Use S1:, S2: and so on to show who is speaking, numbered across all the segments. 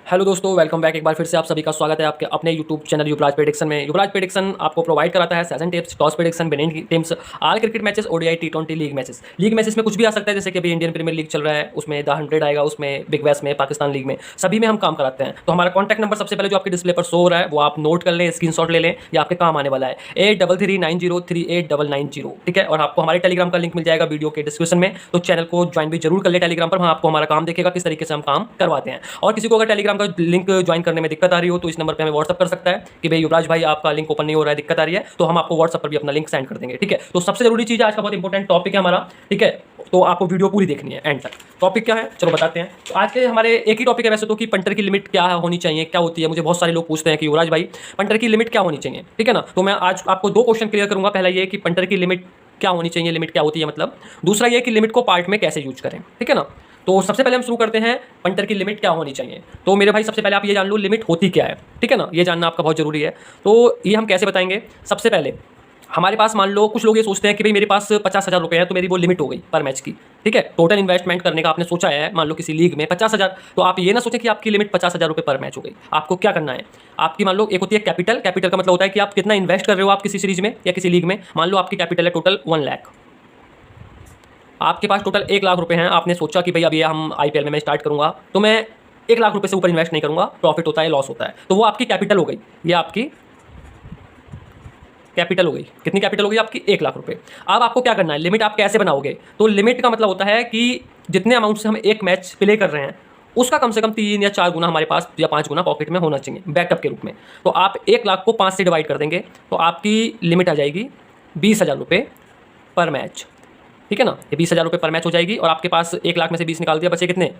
S1: Hello दोस्तों, welcome back. एक बार फिर से आप सभी का स्वागत है आपके अपने यूट्यूब चैनल युवराज प्रेडिक्शन में। युवराज प्रेडिक्शन आपको प्रोवाइड कराता है session tips, toss prediction, winning teams, all cricket matches, ODI, टी20 लीग मैचेस। लीग मैचेस में कुछ भी आ सकता है, जैसे कि अभी इंडियन प्रीमियर लीग चल रहा है, उसमें द 100 आएगा, उसमें बिग बैश में, पाकिस्तान लीग में, सभी में हम काम कराते हैं। तो हमारा कॉन्टैक्ट नंबर सबसे पहले जो आपके डिस्प्ले पर शो हो रहा है वो आप नोट कर लें, स्क्रीनशॉट ले लें, ये आपके काम आने वाला है 8339038990। ठीक है, और आपको हमारे टेलीग्राम का लिंक मिल जाएगा वीडियो के डिस्क्रिप्शन में। तो चैनल को ज्वाइन भी जरूर कर ले टेलीग्राम पर, वहाँ आपको हमारा काम देखेगा किस तरीके से हम काम करवाते हैं। और किसी को अगर टेलीग्राम का लिंक ज्वाइन करने में दिक्कत आ रही हो तो इस नंबर पे हमें व्हाट्सअप कर सकता है कि भाई युवराज भाई आपका लिंक ओपन नहीं हो रहा है, दिक्कत आ रही है, तो हम आपको व्हाट्सअप पर भी अपना लिंक सेंड कर देंगे। ठीक है, तो सबसे जरूरी चीज है, आज का बहुत इंपॉर्टेंट टॉपिक है हमारा। ठीक है, तो आपको वीडियो पूरी देखनी है एंड तक। टॉपिक क्या है चलो बताते हैं। तो आज के हमारे एक ही टॉपिक है वैसे तो, कि पंटर की लिमिट क्या होनी चाहिए, क्या होती है। मुझे बहुत सारे लोग पूछते हैं कि युवराज भाई पंटर की लिमिट क्या होनी चाहिए। ठीक है ना, तो मैं आज आपको दो क्वेश्चन क्लियर करूंगा। पहला ये कि पंटर की लिमिट क्या होनी चाहिए, लिमिट क्या होती है मतलब। दूसरा ये कि लिमिट को पार्ट में कैसे यूज करें। ठीक है ना, तो सबसे पहले हम शुरू करते हैं पंटर की लिमिट क्या होनी चाहिए। तो मेरे भाई सबसे पहले आप ये जान लो लिमिट होती क्या है। ठीक है ना, ये जानना आपका बहुत जरूरी है। तो ये हम कैसे बताएंगे। सबसे पहले हमारे पास मान लो कुछ लोग ये सोचते हैं कि भाई मेरे पास 50,000 रुपये है तो मेरी वो लिमिट हो गई पर मैच की। ठीक है, टोटल इन्वेस्टमेंट करने का आपने सोचा है मान लो किसी लीग में 50,000, तो आप ये ना सोचें कि आपकी लिमिट 50,000 रुपये पर मैच हो गई। आपको क्या करना है, आपकी मान लो एक होती है कैपिटल। कैपिटल का मतलब होता है कि आप कितना इन्वेस्ट कर रहे हो आप किसी सीरीज में या किसी लीग में। मान लो आपकी कैपिटल है टोटल 1 लाख, आपके पास टोटल 1 लाख रुपए हैं। आपने सोचा कि भाई अब ये हम आईपीएल में मैं स्टार्ट करूंगा तो मैं 1 लाख रुपए से ऊपर इन्वेस्ट नहीं करूंगा, प्रॉफिट होता है लॉस होता है, तो वो आपकी कैपिटल हो गई। ये आपकी कैपिटल हो गई। कितनी कैपिटल हो गई आपकी 1 लाख रुपए। अब आपको क्या करना है, लिमिट आप कैसे बनाओगे। तो लिमिट का मतलब होता है कि जितने अमाउंट से हम एक मैच प्ले कर रहे हैं उसका कम से कम 3 या 4 गुना हमारे पास या 5 गुना पॉकेट में होना चाहिए बैकअप के रूप में। तो आप 1 लाख को 5 से डिवाइड कर देंगे तो आपकी लिमिट आ जाएगी 20,000 रुपये पर मैच। ठीक है ना, ये 20,000 रुपये पर मैच हो जाएगी। और आपके पास 1 लाख में से 20 निकाल दिया, बचे कितने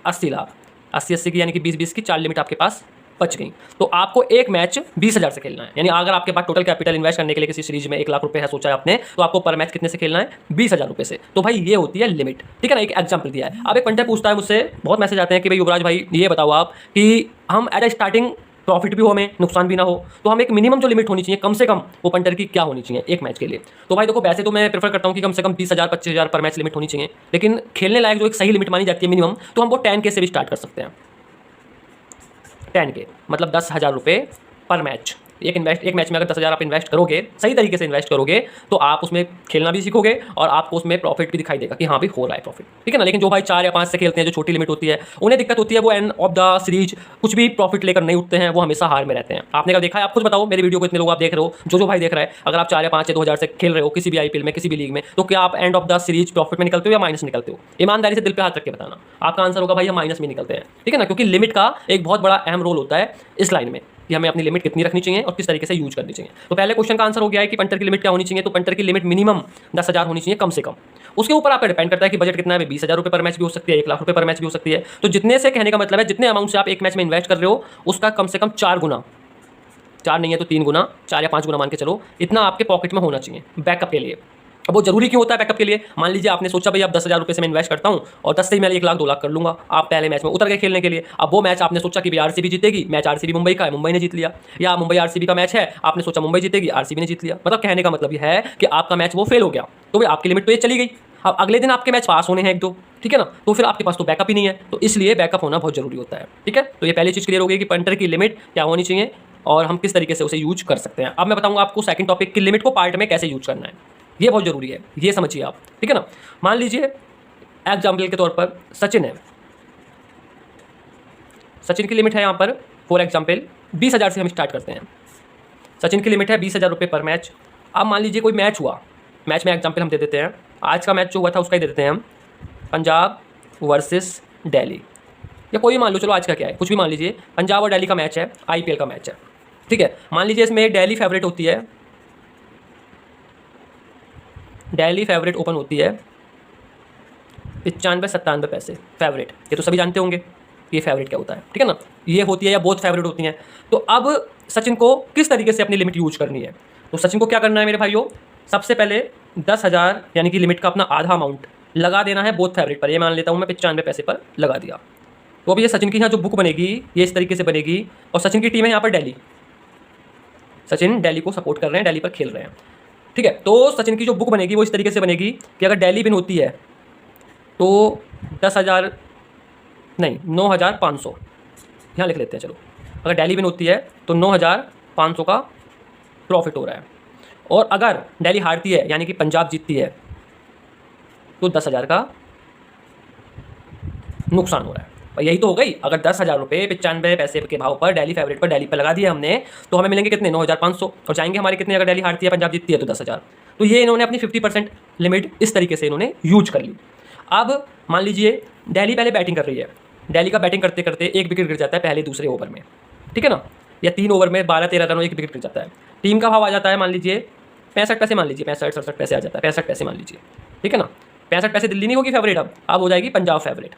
S1: 80 लाख। 80 की यानी कि 20 की 4 लिमिट आपके पास बच गई। तो आपको एक मैच 20,000 से खेलना है। यानी अगर आपके पास टोटल कैपिटल इन्वेस्ट करने के लिए किसी सीरीज में 1 लाख रुपए है सोचा है आपने, तो आपको पर मैच कितने से खेलना है 20,000 रुपए से। तो भाई ये होती है लिमिट। ठीक है ना, एक एग्जाम्पल दिया है। अब एक पंटर पूछता है मुझसे, बहुत मैसेज आते हैं कि भाई युवराज भाई ये बताओ आप कि हम एज ए स्टार्टिंग प्रॉफिट भी हो हमें, नुकसान भी ना हो, तो हम एक मिनिमम जो लिमिट होनी चाहिए कम से कम वो पंटर की क्या होनी चाहिए एक मैच के लिए। तो भाई देखो वैसे तो मैं प्रेफर करता हूँ कि कम से कम 20,000 25,000 पर मैच लिमिट होनी चाहिए, लेकिन खेलने लायक जो एक सही लिमिट मानी जाती है मिनिमम, तो हम वो 10K से भी स्टार्ट कर सकते हैं। 10K मतलब 10,000 रुपये पर मैच। एक मैच में अगर 10,000 आप इन्वेस्ट करोगे, सही तरीके से इन्वेस्ट करोगे, तो आप उसमें खेलना भी सीखोगे और आपको उसमें प्रॉफिट भी दिखाई देगा कि हाँ भी हो रहा है प्रॉफिट। ठीक है ना, लेकिन जो भाई 4 या 5 से खेलते हैं, जो छोटी लिमिट होती है, उन्हें दिक्कत होती है, वो एंड ऑफ द सीरीज कुछ भी प्रॉफिट लेकर नहीं उठते हैं, वो हमेशा हार में रहते हैं। आपने क्या देखा है, आप खुद बताओ, मेरी वीडियो को इतने लोग आप देख रहे हो, जो भाई देख रहा है, अगर आप 4 या 5 या 2,000 से खेल रहे हो किसी भी आईपीएल में किसी भी लीग में, तो क्या आप end of the series profit में निकलते हो या माइनस निकलते हो। ईमानदारी से दिल पे हाथ रख के बताना, आपका आंसर होगा भाई हम माइनस में निकलते हैं। ठीक है ना, क्योंकि लिमिट का एक बहुत बड़ा अहम रोल होता है इस लाइन में कि हमें अपनी लिमिट कितनी रखनी चाहिए और किस तरीके से यूज करनी चाहिए। तो पहले क्वेश्चन का आंसर हो गया है कि पंटर की लिमिट क्या होनी चाहिए। तो पंटर की लिमिट मिनिमम 10,000 होनी चाहिए कम से कम। उसके ऊपर आप डिपेंड करता है कि बजट कितना है। 20,000 रुपये पर मैच भी हो सकती है, 1 लाख रुपये पर मैच भी हो सकती है। तो जितने से कहने का मतलब है जितने अमाउंट से आप एक मैच में इन्वेस्ट कर रहे हो उसका कम से कम 4 गुना, 4 नहीं है तो 3 गुना, 4 या 5 गुना मान के चलो, इतना आपके पॉकेट में होना चाहिए बैकअप के लिए। अब वो जरूरी क्यों होता है बैकअप के लिए। मान लीजिए आपने सोचा भाई अब 10,000 रुपये से मैं इन्वेस्ट करता हूँ और 10 से ही मैं 1 लाख 2 लाख कर लूंगा। आप पहले मैच में उतर गए खेलने के लिए। अब वो मैच आपने सोचा कि भाई आरसीबी जीतेगी, मैच आरसीबी मुंबई का है, मुंबई ने जीत लिया। या मुंबई आरसीबी का मैच है, आपने सोचा मुंबई जीतेगी, आरसीबी ने जीत लिया। मतलब कहने का मतलब यह है कि आपका मैच वो फेल हो गया, तो भाई आपकी लिमिट तो ये चली गई। अब अगले दिन आपके मैच पास होने हैं 1-2, ठीक है ना, तो फिर आपके पास तो बैकअप ही नहीं है। तो इसलिए बैकअप होना बहुत जरूरी होता है। ठीक है, तो ये पहली चीज़ क्लियर हो गई कि पंटर की लिमिट क्या होनी चाहिए और हम किस तरीके से उसे यूज कर सकते हैं। अब मैं बताऊंगा आपको सेकंड टॉपिक की लिमिट को पार्ट में कैसे यूज करना है। ये बहुत जरूरी है, ये समझिए आप। ठीक है ना, मान लीजिए एग्जाम्पल के तौर पर सचिन है, सचिन की लिमिट है यहाँ पर फॉर एग्जाम्पल 20,000 से हम स्टार्ट करते हैं। सचिन की लिमिट है 20,000 रुपये पर मैच। अब मान लीजिए कोई मैच हुआ, मैच में एग्जाम्पल हम दे देते हैं, आज का मैच जो हुआ था उसका ही दे देते हैं हम, पंजाब वर्सेस दिल्ली, या कोई मान लो, चलो आज का क्या है कुछ भी मान लीजिए, पंजाब और दिल्ली का मैच है, आईपीएल का मैच है। ठीक है, मान लीजिए इसमें दिल्ली फेवरेट होती है, दिल्ली फेवरेट ओपन होती है 95-97 पैसे फेवरेट। ये तो सभी जानते होंगे ये फेवरेट क्या होता है। ठीक है ना, ये होती है या बहुत फेवरेट होती हैं। तो अब सचिन को किस तरीके से अपनी लिमिट यूज करनी है। तो सचिन को क्या करना है मेरे भाइयों, सबसे पहले 10,000 यानी कि लिमिट का अपना आधा अमाउंट लगा देना है बहुत फेवरेट पर। ये मान लेता हूँ मैं 95 पैसे पर लगा दिया। तो अब ये सचिन की यहाँ जो बुक बनेगी ये इस तरीके से बनेगी, और सचिन की टीम है यहाँ पर दिल्ली, सचिन दिल्ली को सपोर्ट कर रहे हैं, दिल्ली पर खेल रहे हैं। ठीक है, तो सचिन की जो बुक बनेगी वो इस तरीके से बनेगी कि अगर दिल्ली विन होती है तो 10,000 नहीं 9,500, यहाँ लिख लेते हैं चलो। अगर दिल्ली विन होती है तो 9,500 का प्रॉफिट हो रहा है, और अगर दिल्ली हारती है यानी कि पंजाब जीतती है तो 10,000 का नुकसान हो रहा है। और यही तो हो गई। अगर 10,000 रुपये 95 पैसे के भाव पर दिल्ली फेवरेट पर दिल्ली पर लगा दिए हमने, तो हमें मिलेंगे कितने? 9,500। और जाएंगे हमारे कितने अगर दिल्ली हारती है पंजाब जीतती है तो 10,000। तो ये इन्होंने अपनी 50% लिमिट इस तरीके से इन्होंने यूज कर ली। अब मान लीजिए दिल्ली पहले बैटिंग कर रही है, दिल्ली का बैटिंग करते करते एक विकेट गिर जाता है पहले दूसरे ओवर में, ठीक है ना, या 3 ओवर में 12-13 रनों एक विकेट गिर जाता है। टीम का भाव आ जाता है मान लीजिए 65 पैसे, मान लीजिए 65-67 पैसे आ जाता है, 65 पैसे मान लीजिए, ठीक है ना। 65 पैसे दिल्ली नहीं होगी फेवरेट, अब हो जाएगी पंजाब फेवरेट,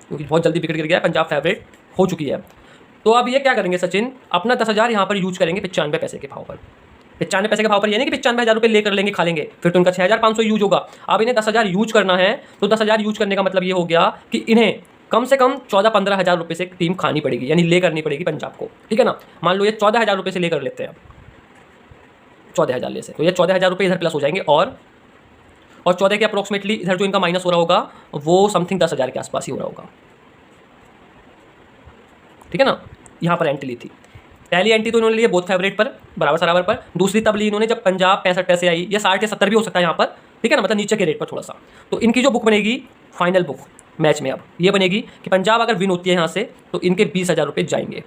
S1: क्योंकि बहुत जल्दी विकेट गिर गया है, पंजाब फेवरेट हो चुकी है। तो अब ये क्या करेंगे सचिन, अपना 10,000 यहाँ पर यूज करेंगे 95 पैसे के भाव पर। 95 पैसे के भाव पर ये नहीं कि 95,000 रुपये लेकर लेंगे खा लेंगे, फिर तो उनका 6,500 यूज होगा। अब इन्हें 10,000 यूज करना है, तो 10,000 यूज करने का मतलब ये हो गया कि इन्हें कम से कम 14-15 हज़ार रुपये से टीम खानी पड़ेगी, यानी ले करनी पड़ेगी पंजाब को, ठीक है ना। मान लो ये 14,000 रुपये से लेकर लेते हैं, 14,000 ले से, तो ये 14,000 रुपये इधर प्लस हो जाएंगे, और 14 के अप्रोक्सीमेटली इधर जो इनका माइनस हो रहा होगा वो समथिंग 10,000 के आसपास ही हो रहा होगा, ठीक है ना। यहाँ पर एंट्री ली थी, पहली एंट्री तो इन्होंने लिए बोथ फेवरेट पर बराबर पर, दूसरी तब ली इन्होंने जब पंजाब 65 पैसे आई, या 60 या 70 भी हो सकता है यहाँ पर, ठीक है ना, मतलब नीचे के रेट पर थोड़ा सा। तो इनकी जो बुक बनेगी फाइनल बुक मैच में अब ये बनेगी कि पंजाब अगर विन होती है यहाँ से तो इनके 20,000 रुपये जाएंगे,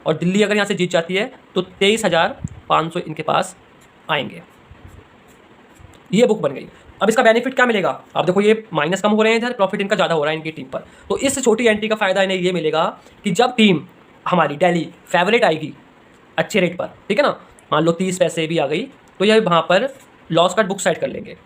S1: और दिल्ली अगर यहाँ से जीत जाती है तो 23,500 इनके पास आएंगे। ये बुक बन गई। अब इसका बेनिफिट क्या मिलेगा? आप देखो ये माइनस कम हो रहे हैं इधर, प्रॉफिट इनका ज़्यादा हो रहा है इनकी टीम पर। तो इस छोटी एंट्री का फायदा इन्हें ये मिलेगा कि जब टीम हमारी दिल्ली फेवरेट आएगी अच्छे रेट पर, ठीक है ना, मान लो 30 पैसे भी आ गई, तो ये वहाँ पर लॉस कट बुक साइड कर लेंगे,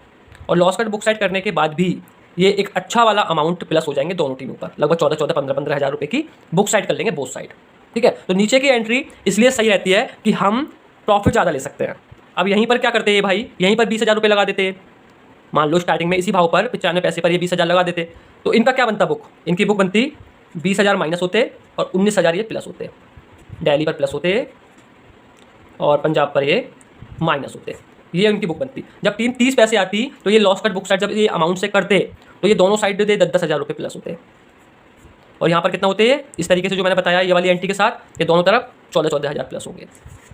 S1: और लॉस कट बुक साइड करने के बाद भी ये एक अच्छा वाला अमाउंट प्लस हो जाएंगे दोनों टीमों पर, लगभग 14-15 हज़ार रुपये की बुक साइड कर लेंगे बोथ साइड, ठीक है। तो नीचे की एंट्री इसलिए सही रहती है कि हम प्रॉफिट ज़्यादा ले सकते हैं। अब यहीं पर क्या करते हैं भाई, यहीं पर 20,000 रुपये लगा देते, मान लो स्टार्टिंग में इसी भाव पर 95 पैसे पर ये 20,000 लगा देते, तो इनका क्या बनता बुक, इनकी बुक बनती 20,000 माइनस होते और 19,000 ये प्लस होते, दिल्ली पर प्लस होते और पंजाब पर ये माइनस होते, ये उनकी बुक बनती। जब टीम 30 पैसे आती तो ये लॉस कट बुक साइड जब ये अमाउंट से करते तो ये दोनों साइड दे 10,000 रुपये प्लस होते, और यहाँ पर कितना होते हैं इस तरीके से जो मैंने बताया ये वाली एंट्री के साथ, ये दोनों तरफ 14-14 हज़ार प्लस होंगे।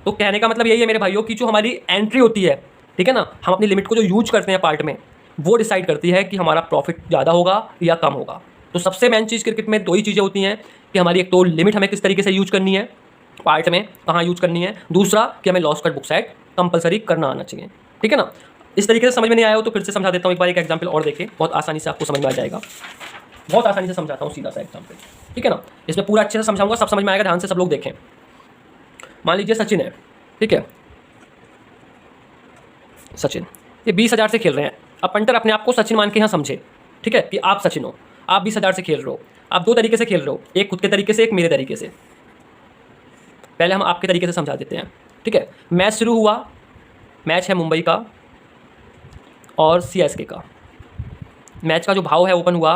S1: तो कहने का मतलब यही है मेरे भाइयों की जो हमारी एंट्री होती है, ठीक है ना, हम अपनी लिमिट को जो यूज करते हैं पार्ट में, वो डिसाइड करती है कि हमारा प्रॉफिट ज़्यादा होगा या कम होगा। तो सबसे मेन चीज़ क्रिकेट में 2 ही चीज़ें होती हैं कि हमारी एक तो लिमिट हमें किस तरीके से यूज करनी है, पार्ट में कहाँ यूज करनी है, दूसरा कि हमें loss cut book side compulsory करना आना चाहिए, ठीक है ना। इस तरीके से समझ में नहीं आया हो तो फिर से समझा देता हूँ, एक बार एक एग्जाम्पल और देखें, बहुत आसानी से आपको समझ में आ जाएगा। बहुत आसानी से समझाता हूँ, सीधा सा एग्जाम्पल, ठीक है ना, इसमें पूरा अच्छे से समझाऊंगा, सब समझ में आएगा, ध्यान से सब लोग देखें। मान लीजिए सचिन है, ठीक है, सचिन ये 20,000 से खेल रहे हैं। अब पंटर अपने आप को सचिन मान के यहाँ समझे, ठीक है, कि आप सचिन हो, आप 20,000 से खेल रहे हो, आप 2 तरीके से खेल रहे हो, एक खुद के तरीके से, एक मेरे तरीके से। पहले हम आपके तरीके से समझा देते हैं, ठीक है। मैच शुरू हुआ, मैच है मुंबई का और CSK का। मैच का जो भाव है ओपन हुआ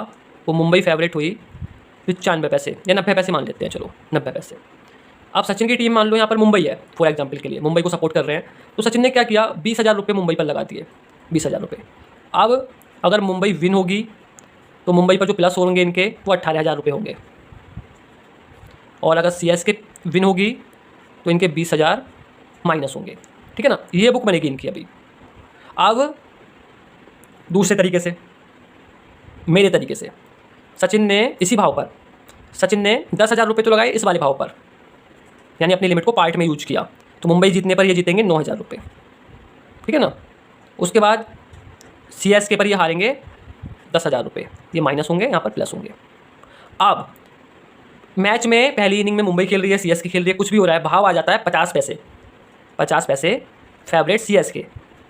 S1: वो मुंबई फेवरेट हुई 95 पैसे या 90 पैसे मान लेते हैं, चलो 90 पैसे। अब सचिन की टीम मान लो यहाँ पर मुंबई है, फॉर एग्जांपल के लिए मुंबई को सपोर्ट कर रहे हैं, तो सचिन ने क्या किया 20,000 रुपये मुंबई पर लगा दिए, 20,000 रुपये। अब अगर मुंबई विन होगी तो मुंबई पर जो प्लस होंगे इनके वो 18,000 रुपये होंगे, और अगर CSK विन होगी तो इनके 20,000 माइनस होंगे, ठीक है ना। ये बुक बनेगी इनकी अभी। अब दूसरे तरीके से, मेरे तरीके से, सचिन ने इसी भाव पर, सचिन ने 10,000 रुपये तो लगाए इस वाले भाव पर, यानी अपनी लिमिट को पार्ट में यूज किया, तो मुंबई जीतने पर ये जीतेंगे 9,000 रुपये, ठीक है ना। उसके बाद CSK पर ये हारेंगे 10,000 रुपये, ये माइनस होंगे, यहाँ पर प्लस होंगे। अब मैच में पहली इनिंग में मुंबई खेल रही है, CSK खेल रही है, कुछ भी हो रहा है, भाव आ जाता है 50 पैसे, 50 पैसे फेवरेट CSK,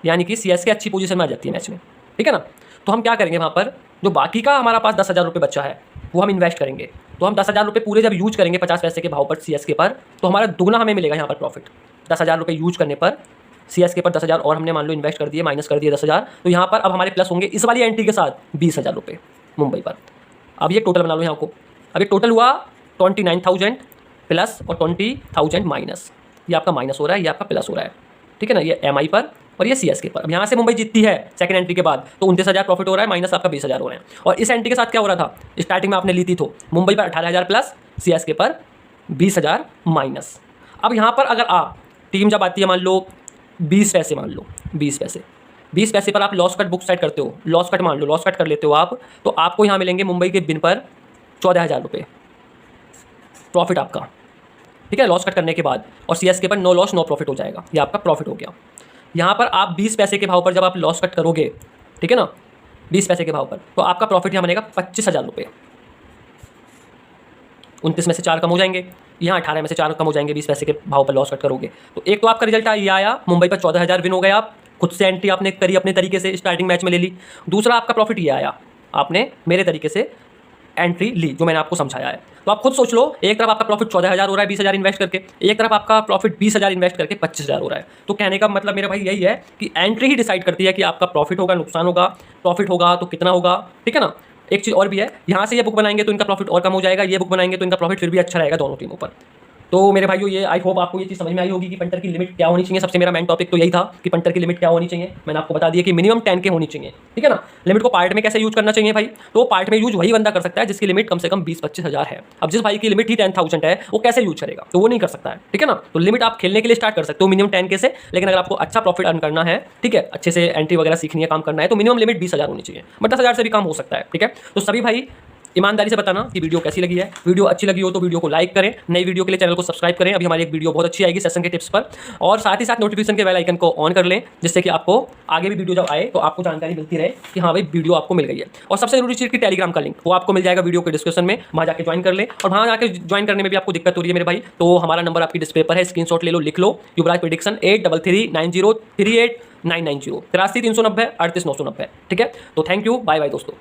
S1: यानी कि CSK अच्छी पोजीशन में आ जाती है मैच में, ठीक है ना। तो हम क्या करेंगे, वहाँ पर जो बाकी का हमारा पास 10,000 रुपये बचा है वो हम इन्वेस्ट करेंगे। तो हम 10,000 रुपये पूरे जब यूज करेंगे 50 पैसे के भाव पर CSK पर, तो हमारा दुगना हमें मिलेगा यहाँ पर प्रॉफिट। 10,000 रुपये यूज करने पर CSK पर 10,000 और हमने मान लो इन्वेस्ट कर दिए, माइनस कर दिए 10,000, तो यहाँ पर अब हमारे प्लस होंगे इस वाली एंट्री के साथ 20,000 रुपये मुंबई पर। अब ये टोटल बना लो यहाँ को, अब ये टोटल हुआ 29,000 प्लस और 20,000 माइनस, ये आपका माइनस हो रहा है, ये आपका प्लस हो रहा है, ठीक है ना। ये MI पर और ये CSK पर। अब यहाँ से मुंबई जीतती है सेकंड एंट्री के बाद, तो 29,000 प्रॉफिट हो रहा है, माइनस आपका 20,000 हो रहे हैं। और इस एंट्री के साथ क्या हो रहा था, स्टार्टिंग में आपने ली थी तो मुंबई पर 18,000 प्लस, CSK पर 20,000 माइनस। अब यहाँ पर अगर आप टीम जब आती है मान लो 20 पैसे, मान लो 20 पैसे, 20 पैसे पर आप लॉस कट बुक सेट करते हो, लॉस कट मान लो, लॉस कट कर लेते हो आप, तो आपको यहाँ मिलेंगे मुंबई के बिन पर 14,000 रुपये प्रॉफिट आपका, ठीक है, लॉस कट करने के बाद। और CSK पर नो लॉस नो प्रॉफिट हो जाएगा, ये आपका प्रॉफिट हो गया। यहाँ पर आप 20 पैसे के भाव पर जब आप लॉस कट करोगे, ठीक है ना, 20 पैसे के भाव पर, तो आपका प्रॉफिट यहाँ बनेगा 25,000 रुपये। 29 में से 4 कम हो जाएंगे, यहाँ 18 में से 4 कम हो जाएंगे 20 पैसे के भाव पर लॉस कट करोगे। तो एक तो आपका रिजल्ट ये आया, मुंबई पर 14,000 विन हो गए आप, खुद से एंट्री आपने करी अपने तरीके से, स्टार्टिंग मैच में ले ली। दूसरा आपका प्रॉफिट ये आया, आपने मेरे तरीके से एंट्री ली जो मैंने आपको समझाया है। तो आप खुद सोच लो, एक तरफ आपका प्रॉफिट 14,000 हो रहा है 20,000 इन्वेस्ट करके, एक तरफ आपका प्रॉफिट 20,000 इन्वेस्ट करके 25,000 हो रहा है। तो कहने का मतलब मेरा भाई यही है कि एंट्री ही डिसाइड करती है कि आपका प्रॉफिट होगा, नुकसान होगा, प्रॉफिट होगा तो कितना होगा, ठीक है ना। एक चीज़ और भी है, यहाँ से ये बुक बनाएंगे तो इनका प्रॉफिट और कम हो जाएगा, ये बुक बनाएंगे तो इनका प्रॉफिट फिर भी अच्छा रहेगा दोनों टीमों पर। तो मेरे भाइयों, ये आई होप आपको ये चीज़ समझ में आई होगी कि पंटर की लिमिट क्या होनी चाहिए। सबसे मेरा मेन टॉपिक तो यही था कि पंटर की लिमिट क्या होनी चाहिए। मैंने आपको बता दिया कि मिनिमम 10K होनी चाहिए, ठीक है ना। लिमिट को पार्ट में कैसे यूज करना चाहिए भाई, तो पार्ट में यूज वही बंदा कर सकता है जिसकी लिमिट कम से कम 20-25 हज़ार है। अब जिस भाई की लिमिट ही 10,000 है, वो कैसे यूज करेगा, तो वो नहीं कर सकता है, ठीक है ना। तो लिमिट आप खेलने के लिए स्टार्ट कर सकते हो मिनिमम 10K से, लेकिन अगर आपको अच्छा प्रॉफिट अर्न करना है, ठीक है, अच्छे से एंट्री वगैरह सीखनी है, काम करना है, तो मिनिमम लिमिट 20,000 होनी चाहिए, बट 10,000 से भी कम हो सकता है, ठीक है। तो सभी भाई ईमानदारी से बताना कि वीडियो कैसी लगी है। वीडियो अच्छी लगी हो तो वीडियो को लाइक करें, नई वीडियो के लिए चैनल को सब्सक्राइब करें। अभी हमारी एक वीडियो बहुत अच्छी आएगी सेशन के टिप्स पर, और साथ ही साथ नोटिफिकेशन के बेल आइकन को ऑन कर लें, जिससे कि आपको आगे भी वीडियो जब आए तो आपको जानकारी मिलती रहे कि हाँ भाई वीडियो आपको मिल गई है। और सबसे जरूरी चीज़ की टेलीग्राम का लिंक वो आपको मिल जाएगा वीडियो के डिस्क्रिप्शन में, वहाँ जाकर ज्वाइन कर लें। और वहाँ जाकर ज्वाइन करने में भी आपको दिक्कत हो रही है मेरे भाई, तो हमारा नंबर आपकी डिस्प्ले पर है, स्क्रीनशॉट ले लो, लिख लो, युवराज प्रेडिक्शन 8339038990 83 390 38 990, ठीक है। तो थैंक यू, बाय बाय दोस्तों।